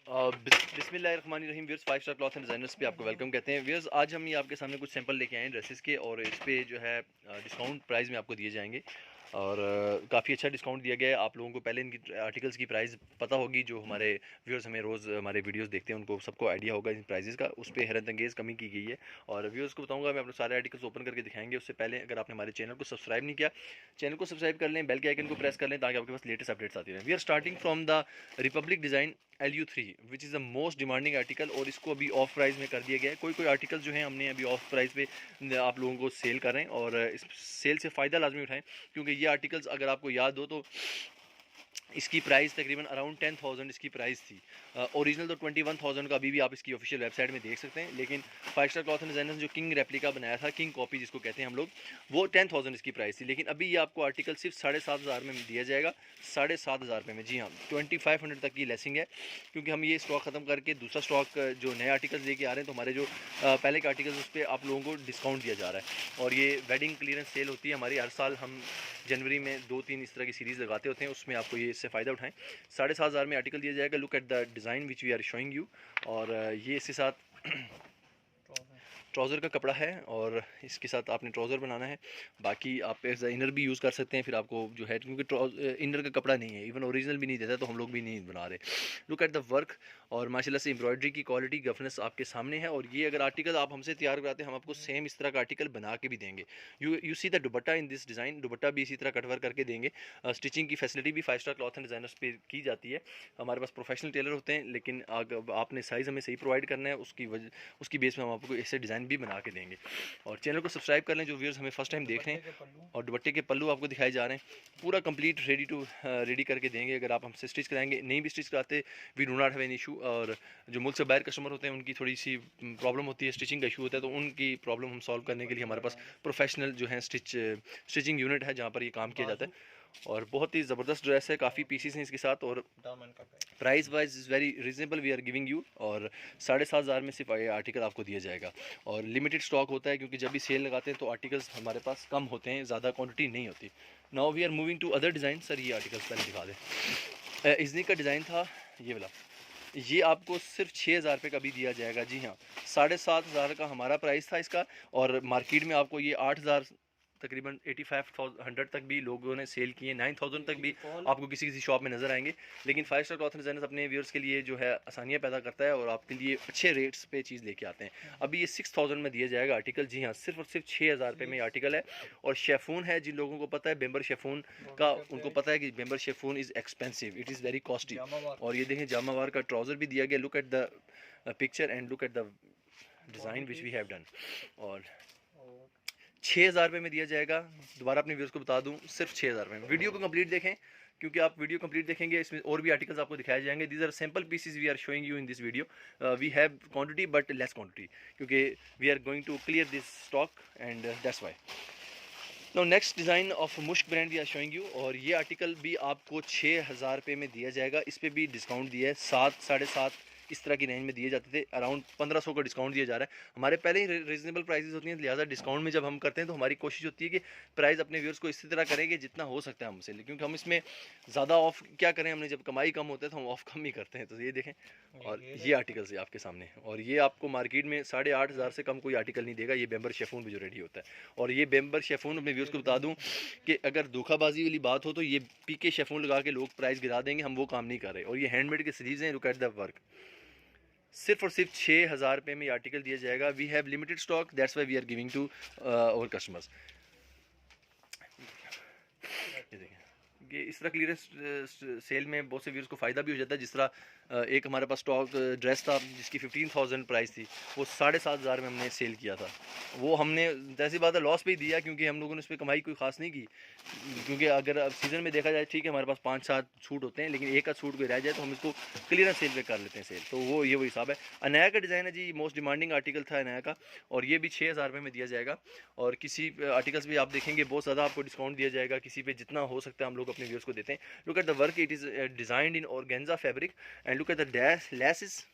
बिस्मिल्लाहिर्रहमानिर्रहीम viewers, 5 star cloth and designers पे आपको वेलकम कहते हैं। व्यूअर्स, आज हम ये आपके सामने कुछ सैंपल लेके आए हैं ड्रेसेस के, और इस पे जो है डिस्काउंट प्राइस में आपको दिए जाएंगे। और काफ़ी अच्छा डिस्काउंट दिया गया है। आप लोगों को पहले इनकी आर्टिकल्स की प्राइस पता होगी। जो हमारे व्यूअर्स हमें रोज़ हमारे वीडियोस देखते हैं उनको सबको आइडिया होगा इन प्राइजेस का। उस पर हैरत अंगेज़ कमी की गई है। और व्यूअर्स को बताऊंगा, मैं अपने सारे आर्टिकल्स ओपन करके दिखाएंगे। उससे पहले अगर आपने हमारे चैनल को सब्सक्राइब नहीं किया, चैनल को सब्सक्राइब कर लें, बेल के आइकन को प्रेस कर लें ताकि आपके पास लेटेस्ट अपडेट्स आती रहें। We are starting from the Republic design LU3 which is the most demanding article, और इसको अभी ऑफ प्राइस में कर दिया गया है। कोई आर्टिकल जो है हमने अभी ऑफ प्राइस पे आप लोगों को सेल कर रहे हैं, और इस सेल से फ़ायदा लाजमी उठाएं, क्योंकि ये आर्टिकल्स अगर आपको याद हो तो इसकी प्राइस तकरीबन अराउंड 10,000 इसकी प्राइस थी। ओरिजिनल तो 21,000 का अभी भी आप इसकी ऑफिशियल वेबसाइट में देख सकते हैं, लेकिन 5 स्टार क्लॉथ एंड डिज़ाइनर्स जो किंग रेप्लिका बनाया था, किंग कॉपी जिसको कहते हैं हम लोग, वो 10,000 इसकी प्राइस थी। लेकिन अभी ये आपको आर्टिकल सिर्फ 7,500 में दिया जाएगा। 7,500 रुपये में, जी हाँ, 2,500 तक की लेसिंग है, क्योंकि हम ये स्टॉक ख़त्म करके दूसरा स्टॉक जो नए आर्टिकल्स लेके आ रहे हैं, तो हमारे जो पहले के आर्टिकल्स उस पर आप लोगों को डिस्काउंट दिया जा रहा है। और ये वेडिंग क्लियरेंस सेल होती है हमारी, हर साल हम जनवरी में 2-3 इस तरह की सीरीज़ लगाते होते हैं, उसमें आपको ये इससे फ़ायदा उठाएं। 7,500 में आर्टिकल दिया जाएगा। Look at the design which we are showing you. और ये इसके साथ ट्राउज़र का कपड़ा है, और इसके साथ आपने ट्राउज़र बनाना है। बाकी आप एज इनर भी यूज़ कर सकते हैं, फिर आपको जो है, क्योंकि इनर का कपड़ा नहीं है, इवन ओरिजिनल भी नहीं देता, तो हम लोग भी नहीं बना रहे। लुक एट द वर्क, और माशाल्लाह से एम्ब्रॉयडरी की क्वालिटी गफनेस आपके सामने है। और ये अगर आर्टिकल आप हमसे तैयार कराते हैं, हम आपको सेम इस तरह का आर्टिकल बना के भी देंगे। You see the dupatta in this design, दुपट्टा भी इसी तरह कटवर करके देंगे। स्टिचिंग की फैसिलिटी भी 5 स्टार क्लॉथ एंड डिज़ाइनर्स पे की जाती है। हमारे पास प्रोफेशनल टेलर होते हैं, लेकिन आपने साइज़ हमें सही प्रोवाइड करना है, उसकी बेस में हम आपको ऐसे डिज़ाइन भी बना के देंगे। और चैनल को सब्सक्राइब कर लें जो व्यूअर्स हमें फर्स्ट टाइम देख रहे हैं। और दुपट्टे के पल्लू आपको दिखाए जा रहे हैं, पूरा कंप्लीट रेडी करके देंगे। अगर आप हमसे स्टिच कराएंगे, नहीं भी स्टिच कराते, we do not have any issue. और जो मुल्क से बाहर कस्टमर होते हैं, उनकी थोड़ी सी प्रॉब्लम होती है, स्टिचिंग का इशू होता है, तो उनकी प्रॉब्लम हम सॉल्व करने के लिए हमारे पास प्रोफेशनल जो है स्टिचिंग यूनिट है, जहाँ पर ये काम किया जाता है। और बहुत ही ज़बरदस्त ड्रेस है, काफ़ी पीसीस हैं इसके साथ, और price wise is very reasonable we are giving you. और 7,500 में सिर्फ ये आर्टिकल आपको दिया जाएगा, और लिमिटेड स्टॉक होता है, क्योंकि जब भी सेल लगाते हैं तो आर्टिकल्स हमारे पास कम होते हैं, ज़्यादा क्वांटिटी नहीं होती। Now we are moving to other design. Sir ये आर्टिकल्स पहले दिखा दें। इजनी का डिज़ाइन था ये वाला, ये आपको सिर्फ 6,000 रुपये का भी दिया जाएगा। जी हाँ, 7,500 का हमारा प्राइस था इसका, और मार्केट में आपको ये 8,000 तकरीबन 8500 तक भी लोगों ने सेल किए, 9,000 तक भी आपको किसी किसी शॉप में नज़र आएंगे। लेकिन 5 स्टार क्लॉथ डिज़ाइनर्स अपने व्यूअर्स के लिए जो है आसानियाँ पैदा करता है, और आपके लिए अच्छे रेट्स पे चीज़ लेके आते हैं। अभी ये 6,000 में दिया जाएगा आर्टिकल। जी हाँ, सिर्फ और सिर्फ 6,000 रुपये में आर्टिकल है। और शेफून है, जिन लोगों को पता है बेम्बर शेफून का, उनको पता है कि bemberg chiffon is expensive, it is very costly. और ये देखें, जामावार का ट्राउज़र भी दिया गया। Look at the picture and look at the design which we have done. और 6,000 रुपये में दिया जाएगा। दोबारा अपने व्यूअर्स को बता दूं, सिर्फ 6,000 रुपये में। वीडियो को कंप्लीट देखें, क्योंकि आप वीडियो कंप्लीट देखेंगे, इसमें और भी आर्टिकल्स आपको दिखाए जाएंगे। These are sample pieces we are showing you in this video. We have quantity but less quantity, क्योंकि we are going to clear this stock and that's why. No next design of Mushq brand we are showing you, और ये article भी आपको 6,000 रुपये में दिया जाएगा। इस पर भी डिस्काउंट दिया है, 7, 7.5 इस तरह की रेंज में दिए जाते थे। अराउंड 1,500 का डिस्काउंट दिया जा रहा है। हमारे पहले ही रीजनेबल प्राइसेस होती हैं, लिहाजा डिस्काउंट में जब हम करते हैं तो हमारी कोशिश होती है कि प्राइस अपने व्यूअर्स को इसी तरह करेंगे जितना हो सकता है हमसे, क्योंकि हम इसमें ज़्यादा ऑफ क्या करें, हमने जब कमाई कम होता है तो हम ऑफ कम ही करते हैं। तो ये देखें, और ये आर्टिकल्स है आपके सामने, और ये आपको मार्केट में 8,500 से कम कोई आर्टिकल नहीं देगा। ये बेम्बर शेफून भी जो रेडी होता है, और ये बेम्बर शेफून अपने व्यूअर्स को बता दूँ कि अगर धोखाबाजी वाली बात हो तो ये पीके शेफून लगा के लोग प्राइस गिरा देंगे, हम वो काम नहीं कर रहे। और ये हैंडमेड के सीरीज़ हैं। लुक एट द वर्क, सिर्फ और सिर्फ 6,000 रुपये में आर्टिकल दिया जाएगा। We have limited stock, that's why we are giving to our customers. ये देखें, ये इस तरह क्लियरेंस सेल में बहुत से व्यूअर्स को फ़ायदा भी हो जाता है। जिस तरह एक हमारे पास स्टॉक ड्रेस था जिसकी 15,000 प्राइस थी, वो 7,500 में हमने सेल किया था। वो हमने जैसी बात है लॉस पे ही दिया, क्योंकि हम लोगों ने उस पर कमाई कोई ख़ास नहीं की। क्योंकि अगर अब सीज़न में देखा जाए, ठीक है, हमारे पास 5-7 सूट होते हैं, लेकिन एक का सूट कोई रह जाए तो हम इसको क्लियरेंस सेल पे कर लेते हैं सेल। तो वो ये वही हिसाब है। अनाया का डिज़ाइन है जी, मोस्ट डिमांडिंग आर्टिकल था अनाया का, और ये भी 6,000 रुपये में दिया जाएगा। और किसी आर्टिकल्स भी आप देखेंगे बहुत ज़्यादा आपको डिस्काउंट दिया जाएगा, किसी पे जितना हो सकता है हम लोग अपने व्यूअर्स को देते हैं। Look at the work, it is designed in organza fabric, and look at the laces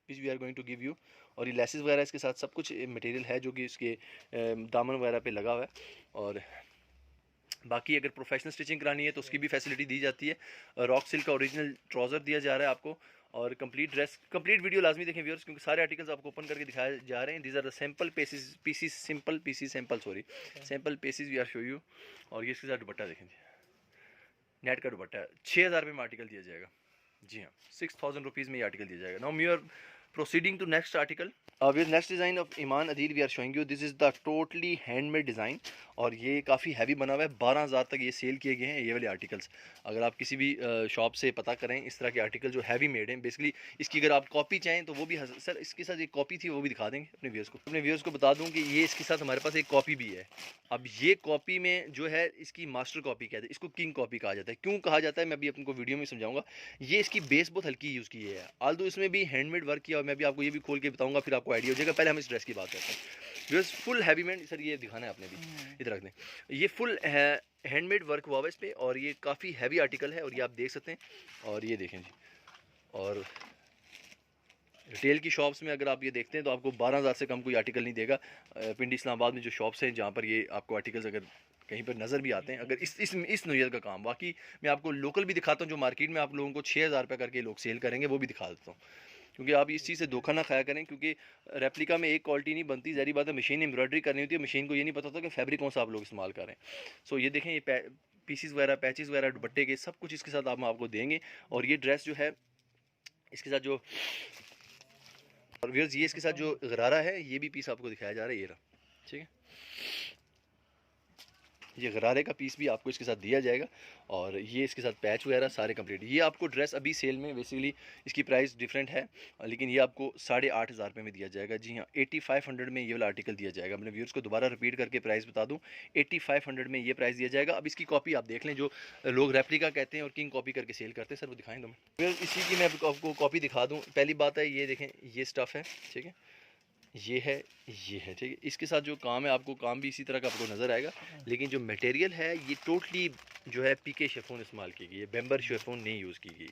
which we are going to give you. और ये लेसेस वगैरह इसके साथ सब कुछ मटेरियल है जो कि इसके दामन वगैरह पे लगा हुआ है। और बाकी अगर प्रोफेशनल स्टिचिंग करानी है तो उसकी भी फैसिलिटी दी जाती है। रॉक सिल्क का ओरिजिनल ट्राउज़र दिया जा रहा है आपको, और कंप्लीट ड्रेस, कंप्लीट वीडियो लाजमी देखें व्यूअर्स, क्योंकि सारे आर्टिकल्स आपको ओपन करके दिखाए जा रहे हैं। These are the sample pieces sample pieces we are show you. और ये इसके साथ दुपट्टा देखें जी, नेट का दुपट्टा 6000 रुपये में आर्टिकल दिया जाएगा। जी हाँ, 6000 रुपीज़ में ये आर्टिकल दिया जाएगा। Now we are proceeding to next article with next design of Eman Adeel we are showing you. This is the totally handmade design और ये काफ़ी हैवी बना हुआ है। 12000 तक ये सेल किए गए हैं ये वाले आर्टिकल्स। अगर आप किसी भी शॉप से पता करें इस तरह के आर्टिकल जो हैवी मेड हैं, बेसिकली इसकी अगर आप कॉपी चाहें तो वो भी सर इसके साथ एक कॉपी थी वो भी दिखा देंगे अपने व्यूअर्स को बता दूं कि ये इसके साथ हमारे पास एक कॉपी भी है। अब ये कॉपी में जो है इसकी मास्टर कॉपी कहते हैं, इसको किंग कॉपी कहा जाता है। क्यों कहा जाता है मैं अभी आपको वीडियो में समझाऊंगा। ये इसकी बेस बहुत हल्की यूज़ की है, आल्दो इसमें भी हैंडमेड वर्क किया और मैं भी आपको ये भी खोल के बताऊंगा, फिर आपको आइडिया हो जाएगा। पहले हम इस ड्रेस की बात करते हैं। Viewers full heavy made, sir ये दिखाना है आपने भी, इधर रख दें। ये फुल हैंडमेड वर्क हुआ है इस पर और ये काफ़ी हैवी आर्टिकल है और ये आप देख सकते हैं। और ये देखें जी, और रिटेल की शॉप्स में अगर आप ये देखते हैं तो आपको 12000 से कम कोई आर्टिकल नहीं देगा। पिंडी इस्लामाबाद में जो शॉप्स हैं जहाँ पर ये आपको आर्टिकल्स अगर कहीं पर नज़र भी आते हैं, अगर इस नोयत का काम, बाकी मैं आपको लोकल भी दिखाता हूँ जो मार्केट में आप लोगों को 6000 रुपये करके लोग सेल करेंगे वो भी दिखा देता हूँ। क्योंकि आप इस चीज़ से धोखा ना खाया करें, क्योंकि रेप्लिका में एक क्वालिटी नहीं बनती। ज़ाहिर बात है मशीन एम्ब्रॉयडरी करनी होती है, मशीन को ये नहीं पता होता कि फैब्रिक कौन सा आप लोग इस्तेमाल कर रहे हैं। सो ये देखें, ये पीसीस वगैरह, पैचेस वगैरह, दुपट्टे के सब कुछ इसके साथ हम आपको देंगे। और ये ड्रेस जो है इसके साथ जो, और व्यूअर्स ये इसके साथ जो गरारा है ये भी पीस आपको दिखाया जा रहा है, ये रहा, ठीक है। ये गरारे का पीस भी आपको इसके साथ दिया जाएगा और ये इसके साथ पैच वगैरह सारे कंप्लीट। ये आपको ड्रेस अभी सेल में बेसिकली इसकी प्राइस डिफरेंट है, लेकिन ये आपको 8500 रुपये में दिया जाएगा। जी हाँ, 8500 में ये वाला आर्टिकल दिया जाएगा। अपने व्यूअर्स को दोबारा रिपीट करके प्राइस बता दूँ, 8500 में ये प्राइस दिया जाएगा। अब इसकी कॉपी आप देख लें, जो लोग रेप्लिका कहते हैं और किंग कॉपी करके सेल करते हैं, सर वो दिखाएँ दो। फिर इसी की मैं आपको कॉपी दिखा दूँ। पहली बात है ये देखें, ये स्टफ़ है, ठीक है, ये है, ये है, ठीक है। इसके साथ जो काम है आपको काम भी इसी तरह का आपको नज़र आएगा, लेकिन जो मटेरियल है ये टोटली जो है पीके शेफोन इस्तेमाल की गई है, बेम्बर शेफोन नहीं यूज़ की गई।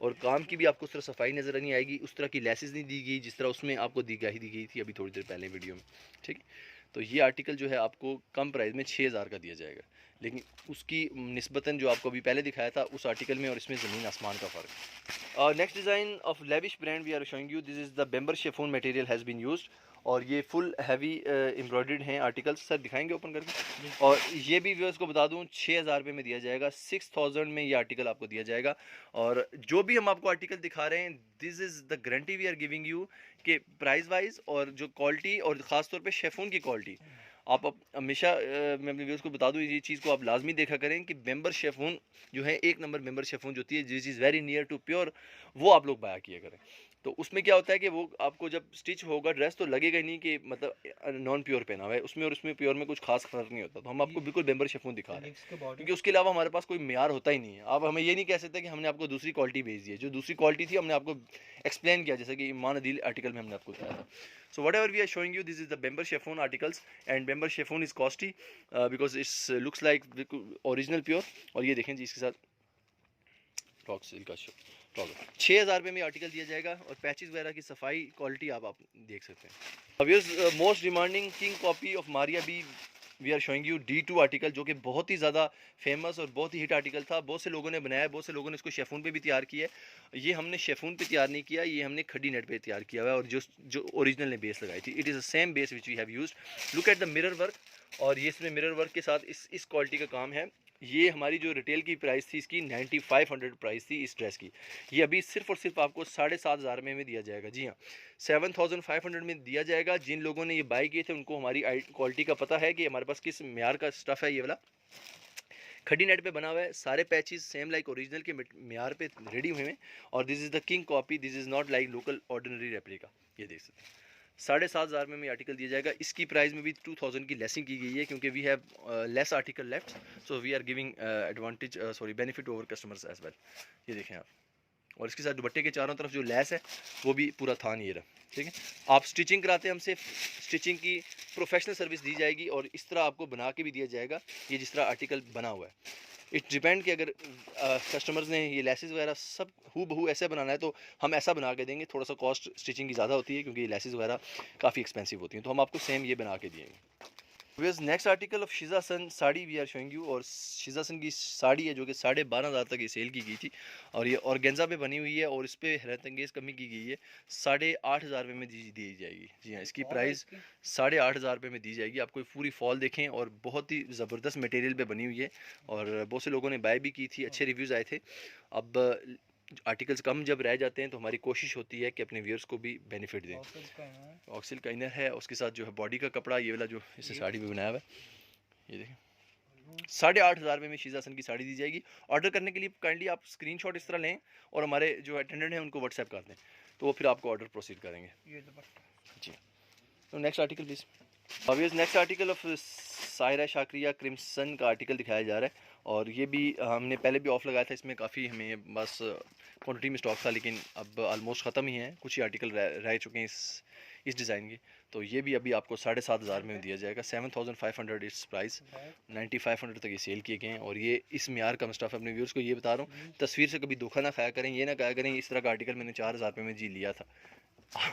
और काम की भी आपको उस तरह सफाई नज़र नहीं आएगी, उस तरह की लेसेस नहीं दी गई जिस तरह उसमें आपको दी गई थी अभी थोड़ी देर पहले वीडियो में, ठीक है। तो ये आर्टिकल जो है आपको कम प्राइस में 6000 का दिया जाएगा, लेकिन उसकी निस्बतन जो आपको अभी पहले दिखाया था उस आर्टिकल में और इसमें ज़मीन आसमान का फ़र्क। Next design of lavish brand we are showing you. This is the bamber chiffon material has been used और ये फुल हैवी एम्ब्रॉयडर्ड हैं आर्टिकल्स। सर दिखाएंगे ओपन करके। और ये भी व्यूअर्स को बता दूं 6000 रुपये में दिया जाएगा, 6000 में ये आर्टिकल आपको दिया जाएगा। और जो भी हम आपको आर्टिकल दिखा रहे हैं, this is the guarantee we are giving you कि प्राइस वाइज और जो क्वालिटी और ख़ास तौर पे शेफोन की क्वालिटी आप हमेशा मैं अपने व्यूअर्स को बता दूं, ये चीज़ को आप लाजमी देखा करें कि बेम्बर शेफोन जो है एक नंबर बेम्बर शेफोन जो होती है, this is very near to pure, वो आप लोग बाया किया करें। तो उसमें क्या होता है कि वो आपको जब स्टिच होगा ड्रेस तो लगेगा ही नहीं कि मतलब नॉन प्योर पहना हुआ है उसमें, और उसमें प्योर में कुछ खास फर्क नहीं होता। तो हम आपको बिल्कुल बेम्बर शेफोन दिखा रहे हैं, क्योंकि उसके अलावा हमारे पास कोई म्यार होता ही नहीं है। आप हमें ये नहीं कह सकते कि हमने आपको दूसरी क्वालिटी भेज दी है। जो दूसरी क्वालिटी थी हमने आपको एक्सप्लेन किया, जैसे कि ईमान अदील आर्टिकल में हमने आपको बताया था। So whatever we are showing you, this is the Bember chiffon articles, and Bember chiffon is costly because it looks like original pure। और ये देखें जी इसके साथ रॉक सिल्क का ट्राउजर 6000 रुपये में आर्टिकल दिया जाएगा और पैचेस वगैरह की सफाई क्वालिटी आप देख सकते हैं। अब most demanding king copy of Maria B we are showing you D2 article, जो कि बहुत ही ज़्यादा फेमस और बहुत ही हिट आर्टिकल था। बहुत से लोगों ने बनाया है, बहुत से लोगों ने इसको शेफून पे भी तैयार किया है। ये हमने शेफून पे तैयार नहीं किया, ये हमने खड्डी नेट पे तैयार किया हुआ है। और जो ओरिजिनल ने बेस लगाई थी, it is the same base which we have used. Look at the mirror work, और ये इसमें मिरर वर्क के साथ इस क्वालिटी का काम है। ये हमारी जो रिटेल की प्राइस थी इसकी 9500 प्राइस थी इस ड्रेस की, ये अभी सिर्फ और सिर्फ आपको 7500 में दिया जाएगा। जी हाँ, 7500 में दिया जाएगा। जिन लोगों ने ये बाई किए थे उनको हमारी क्वालिटी का पता है कि हमारे पास किस म्यार का स्टफ़ है। ये वाला खड्डी नेट पे बना हुआ है, सारे पैचेस सेम लाइक ओरिजिनल के म्यार पे रेडी हुए हैं। और this is the king copy, this is not like local ordinary replica. ये देख सकते हैं 7500 में आर्टिकल दिया जाएगा। इसकी प्राइस में भी 2000 की लेसिंग की गई है, क्योंकि we have less article left, so we are giving advantage benefit over customers as well. ये देखें आप, और इसके साथ दुपट्टे के चारों तरफ जो लेस है वो भी पूरा थान ये रहा, ठीक है। आप स्टिचिंग कराते हैं हमसे, स्टिचिंग की प्रोफेशनल सर्विस दी जाएगी और इस तरह आपको बना के भी दिया जाएगा, ये जिस तरह आर्टिकल बना हुआ है। इट डिपेंड कि अगर कस्टमर्स ने ये लेसेस वगैरह सब हू बहू ऐसे बनाना है तो हम ऐसा बना के देंगे। थोड़ा सा कॉस्ट स्टिचिंग की ज़्यादा होती है क्योंकि ये लेसेस वगैरह काफ़ी एक्सपेंसिव होती हैं, तो हम आपको सेम ये बना के देंगे। Viewers next article of Shiza Hassan sari we are showing you, और शिजासन की साड़ी है जो कि 12,500 तक ये सेल की गई थी, और ये ऑर्गेन्जा पे बनी हुई है, और इस पर हैरत अंगेज़ कमी की गई है, 8,500 रुपये में दी जाएगी। जी हाँ, इसकी प्राइस 8,500 रुपये में दी जाएगी। आपको पूरी फॉल देखें, और बहुत ही ज़बरदस्त मटेरियल पे बनी हुई है, और बहुत से लोगों ने बाय भी की थी, अच्छे रिव्यूज़ आए थे। अब आर्टिकल्स कम जब रह जाते हैं तो हमारी कोशिश होती है कि अपने व्यूअर्स को भी बेनिफिट दें। ऑक्सिल का इनर है, उसके साथ जो है बॉडी का कपड़ा, ये वाला जो इससे साड़ी भी बनाया हुआ है, ये देखें 8,500 रुपये में शीजासन की साड़ी दी जाएगी। ऑर्डर करने के लिए काइंडली आप स्क्रीनशॉट इस तरह लें, और हमारे जो अटेंडेंट हैं उनको व्हाट्सएप कर दें, तो वो फिर आपको ऑर्डर प्रोसीड करेंगे। जी, तो next article please. Obvious next article of Saira Shakira crimson का आर्टिकल दिखाया जा रहा है, और ये भी हमने पहले भी ऑफ लगाया था। इसमें काफ़ी हमें बस क्वांटिटी में स्टॉक था, लेकिन अब ऑलमोस्ट ख़त्म ही है, कुछ ही आर्टिकल रह चुके हैं इस डिज़ाइन के। तो ये भी अभी आपको 7,500 में दिया जाएगा। 7,500 इस प्राइस, 9,500 तक ये सेल किए गए हैं, और ये इस म्यार का स्टफ। अपने व्यूअर्स को ये बता रहा हूँ, तस्वीर से कभी धोखा ना खाया करें, ये ना कहा करें इस तरह का आर्टिकल मैंने 4,000 रुपये में जी लिया था।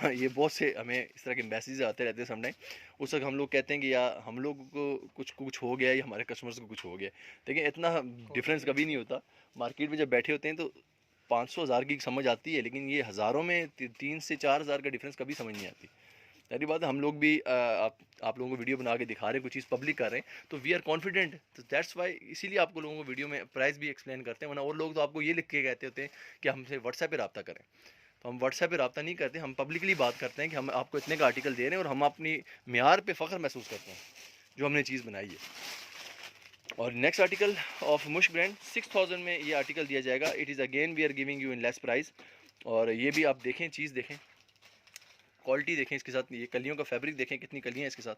ये बहुत से हमें इस तरह के मैसेज आते रहते हैं समटाइम। उस वक्त हम लोग कहते हैं कि या हम लोग को कुछ हो गया, या हमारे कस्टमर्स को कुछ हो गया। देखिए इतना डिफरेंस कभी नहीं होता। मार्केट में जब बैठे होते हैं तो 500,000 की समझ आती है, लेकिन ये हज़ारों में 3 से 4,000 का डिफरेंस कभी समझ नहीं आती। सारी बात है, हम लोग भी आप लोगों को वीडियो बना के दिखा रहे हैं, कुछ चीज़ पब्लिक कर रहे हैं, तो वी आर कॉन्फिडेंट, तो दैट्स वाई इसीलिए आपको लोगों को वीडियो में प्राइस भी एक्सप्लेन करते हैं। वरना और लोग तो आपको ये लिख के कहते होते हैं कि हमसे व्हाट्सएप पे रब्ता करें, तो हम व्हाट्सएप पे रब्ता नहीं करते, हम पब्लिकली बात करते हैं कि हम आपको इतने का आर्टिकल दे रहे हैं, और हम अपनी म्यार पे फ़ख्र महसूस करते हैं जो हमने चीज़ बनाई है। और next article of Mush brand 6,000 में ये आर्टिकल दिया जाएगा। It is again we are giving you in less price, और ये भी आप देखें, चीज़ देखें, क्वालिटी देखें, इसके साथ ये कलियों का फैब्रिक देखें, कितनी कलियाँ हैं इसके साथ।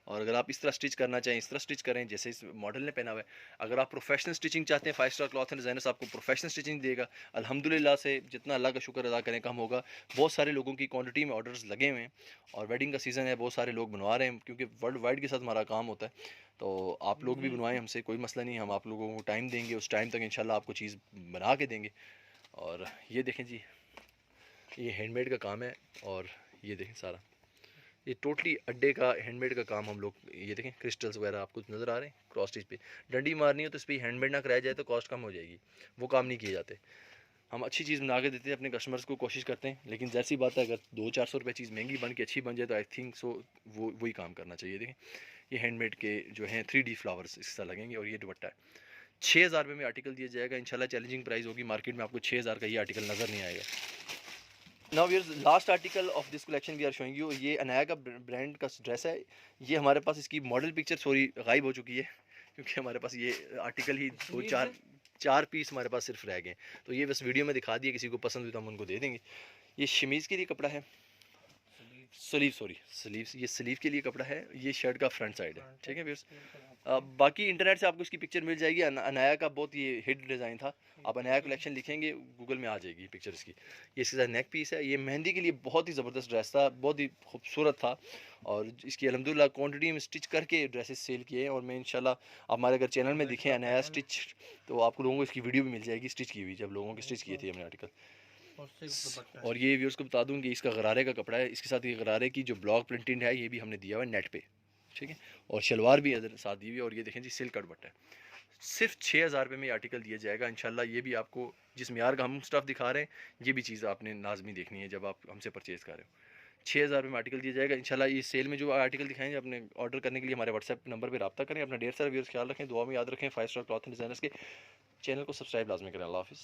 और अगर आप इस तरह स्टिच करना चाहें, इस तरह स्टिच करें जैसे इस मॉडल ने पहना हुआ है। अगर आप प्रोफेशनल स्टिचिंग चाहते हैं, 5 स्टार क्लॉथ एंड डिज़ाइनर्स आपको प्रोफेशनल स्टिचिंग देगा। अल्हम्दुलिल्लाह से जितना अल्लाह का शुक्र अदा करें कम होगा। बहुत सारे लोगों की क्वांटिटी में ऑर्डर्स लगे हुए हैं, और वेडिंग का सीज़न है, बहुत सारे लोग बनवा रहे हैं, क्योंकि वर्ल्ड वाइड के साथ हमारा काम होता है। तो आप लोग भी बनवाएं हमसे, कोई मसला नहीं, हम आप लोगों को टाइम देंगे, उस टाइम तक इंशाल्लाह आपको चीज़ बना के देंगे। और ये देखें जी, ये हैंडमेड का काम है, और ये देखें सारा ये टोटली अड्डे का हैंडमेड का काम हम लोग। ये देखें क्रिस्टल्स वगैरह आपको नज़र आ रहे हैं, क्रॉस स्टिच पे डंडी मारनी हो तो इस पर हैंडमेड ना कराया जाए तो कॉस्ट कम हो जाएगी, वो काम नहीं किए जाते। हम अच्छी चीज़ बना के देते हैं अपने कस्टमर्स को, कोशिश करते हैं, लेकिन जैसी बात है अगर 200-400 रुपये चीज़ महंगी बन के अच्छी बन जाए तो आई थिंक सो वही काम करना चाहिए। देखें ये हैंडमेड के जो हैं 3D फ्लावर्स इसके साथ लगेंगे, और ये दुपट्टा है। 6,000 रुपये में आर्टिकल दिया जाएगा इंशाल्लाह। चैलेंजिंग प्राइस होगी, मार्केट में आपको 6,000 का ये आर्टिकल नज़र नहीं आएगा। Now we last article of this collection we are showing you. ये अनाया का ब्रांड का ड्रेस है। ये हमारे पास इसकी मॉडल पिक्चर सॉरी गायब हो चुकी है, क्योंकि हमारे पास ये आर्टिकल ही 2-4 पीस हमारे पास सिर्फ रह गए। तो ये बस वीडियो में दिखा दिया, किसी को पसंद हुई तो हम उनको दे देंगे। ये शमीज़ के लिए कपड़ा है, स्लीव्स, ये स्लीव के लिए कपड़ा है, ये शर्ट का फ्रंट साइड है, ठीक है व्यूअर्स। बाकी इंटरनेट से आपको इसकी पिक्चर मिल जाएगी। अनाया का बहुत ये हिट डिज़ाइन था, आप अनाया कलेक्शन लिखेंगे गूगल में आ जाएगी पिक्चर इसकी। ये इसके साथ नेक पीस है। ये मेहंदी के लिए बहुत ही ज़बरदस्त ड्रेस था, बहुत ही खूबसूरत था, और इसकी अल्हम्दुलिल्लाह क्वांटिटी में स्टिच करके ड्रेसेस सेल किए हैं। और मैं इंशाल्लाह हमारे अगर चैनल में दिखें अनाया स्टिच, तो आपको लोगों को इसकी वीडियो भी मिल जाएगी स्टिच की हुई, जब लोगों के स्टिच किए थे हमने आर्टिकल। और ये व्यूअर्स को बता दूं कि इसका गरारे का कपड़ा है, इसके साथ ये गरारे की जो ब्लॉक प्रिंटिंग है ये भी हमने दिया हुआ है नेट पे, ठीक है। और शलवार भी इधर साथ दी हुई है, और ये देखें जी सिल्क का दुपट्टा है। सिर्फ 6,000 रुपये में आर्टिकल दिया जाएगा इंशाल्लाह। ये भी आपको जिस म्यार का हम स्टफ़ दिखा रहे हैं, ये भी चीज़ आपने लाजमी देखनी है जब आप हमसे परचेज़ कर रहे हो। 6,000 रुपये में आर्टिकल दिया जाएगा इंशाल्लाह। ये सेल में जो आर्टिकल दिखाएंगे, अपने ऑर्डर करने के लिए हमारे व्हाट्सएप नंबर पर रब्ता करें। अपना ढेर सारा व्यूअर्स ख्याल रखें, दुआ में याद रखें। 5 स्टार क्लॉथ एंड डिज़ाइनर्स के चैनल को सब्सक्राइब लाजमी करें। अल्लाह हाफ़िज़।